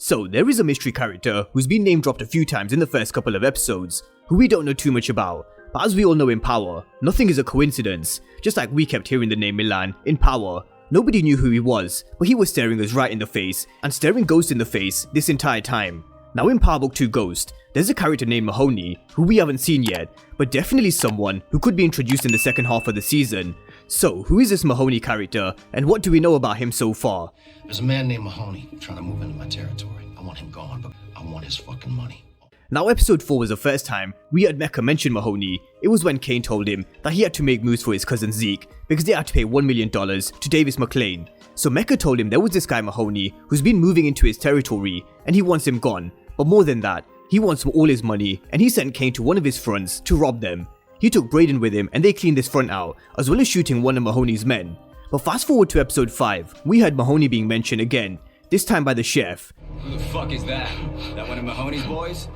So there is a mystery character who's been name dropped a few times in the first couple of episodes, who we don't know too much about, but as we all know in Power, nothing is a coincidence. Just like we kept hearing the name Milan in Power, nobody knew who he was, but he was staring us right in the face and staring Ghost in the face this entire time. Now in Power Book 2 Ghost, there's a character named Mahoney who we haven't seen yet, but definitely someone who could be introduced in the second half of the season. So who is this Mahoney character and what do we know about him so far? There's a man named Mahoney trying to move into my territory. I want him gone, but I want his fucking money. Now episode 4 was the first time we heard Mecca mention Mahoney. It was when Kane told him that he had to make moves for his cousin Zeke because they had to pay $1 million to Davis McLean. So Mecca told him there was this guy Mahoney who's been moving into his territory and he wants him gone. But more than that, he wants all his money and he sent Kane to one of his fronts to rob them. He took Braden with him and they cleaned this front out as well as shooting one of Mahoney's men. But fast forward to episode 5, we heard Mahoney being mentioned again, this time by the chef. Who the fuck is that? That one of Mahoney's boys?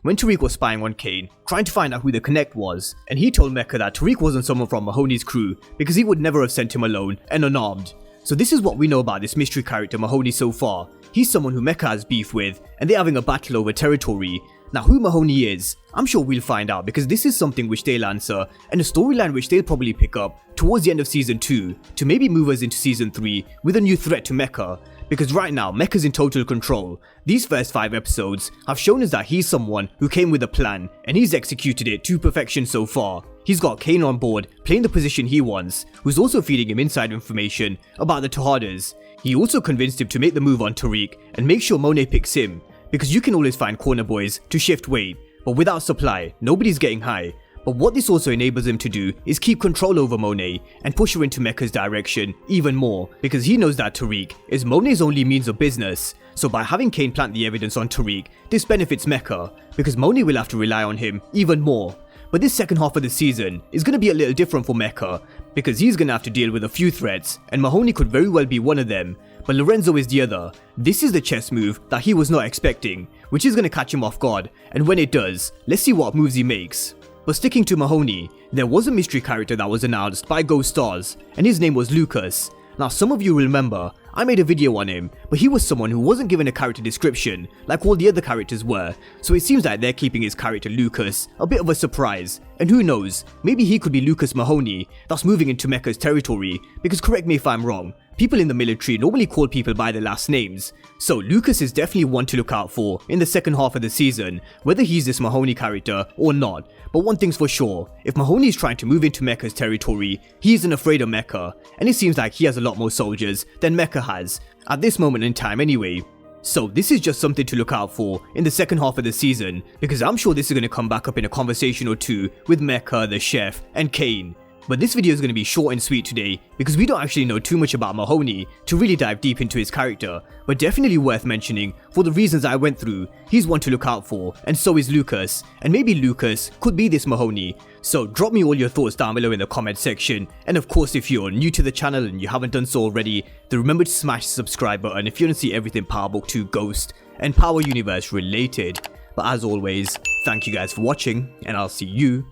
When Tariq was spying on Kane, trying to find out who the Connect was, and he told Mecca that Tariq wasn't someone from Mahoney's crew because he would never have sent him alone and unarmed. So this is what we know about this mystery character Mahoney so far. He's someone who Mecca has beef with and they're having a battle over territory. Now who Mahoney is, I'm sure we'll find out because this is something which they'll answer and a storyline which they'll probably pick up towards the end of season 2 to maybe move us into season 3 with a new threat to Mecca. Because right now, Mecca's in total control. These first 5 episodes have shown us that he's someone who came with a plan and he's executed it to perfection so far. He's got Kane on board, playing the position he wants, who's also feeding him inside information about the Tejadas. He also convinced him to make the move on Tariq and make sure Monet picks him, because you can always find corner boys to shift weight, but without supply, nobody's getting high. But what this also enables him to do is keep control over Monet and push her into Mecca's direction even more because he knows that Tariq is Monet's only means of business. So by having Kane plant the evidence on Tariq, this benefits Mecca because Monet will have to rely on him even more. But this second half of the season is going to be a little different for Mecca because he's going to have to deal with a few threats and Mahoney could very well be one of them, but Lorenzo is the other. This is the chess move that he was not expecting, which is going to catch him off guard, and when it does, let's see what moves he makes. But sticking to Mahoney, there was a mystery character that was announced by Ghost Starz, and his name was Lucas. Now some of you will remember, I made a video on him, but he was someone who wasn't given a character description like all the other characters were, so it seems like they're keeping his character Lucas a bit of a surprise. And who knows, maybe he could be Lucas Mahoney that's moving into Mecca's territory, because correct me if I'm wrong, people in the military normally call people by their last names. So Lucas is definitely one to look out for in the second half of the season, whether he's this Mahoney character or not. But one thing's for sure, if Mahoney is trying to move into Mecca's territory, he isn't afraid of Mecca, and it seems like he has a lot more soldiers than Mecca has, at this moment in time anyway. So this is just something to look out for in the second half of the season, because I'm sure this is going to come back up in a conversation or two with Mecca, the chef, and Kane. But this video is going to be short and sweet today because we don't actually know too much about Mahoney to really dive deep into his character, but definitely worth mentioning for the reasons I went through. He's one to look out for, and so is Lucas, and maybe Lucas could be this Mahoney. So drop me all your thoughts down below in the comment section, and of course if you're new to the channel and you haven't done so already, then remember to smash the subscribe button if you want to see everything Power Book 2 Ghost and Power Universe related. But as always, thank you guys for watching, and I'll see you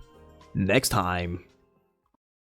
next time.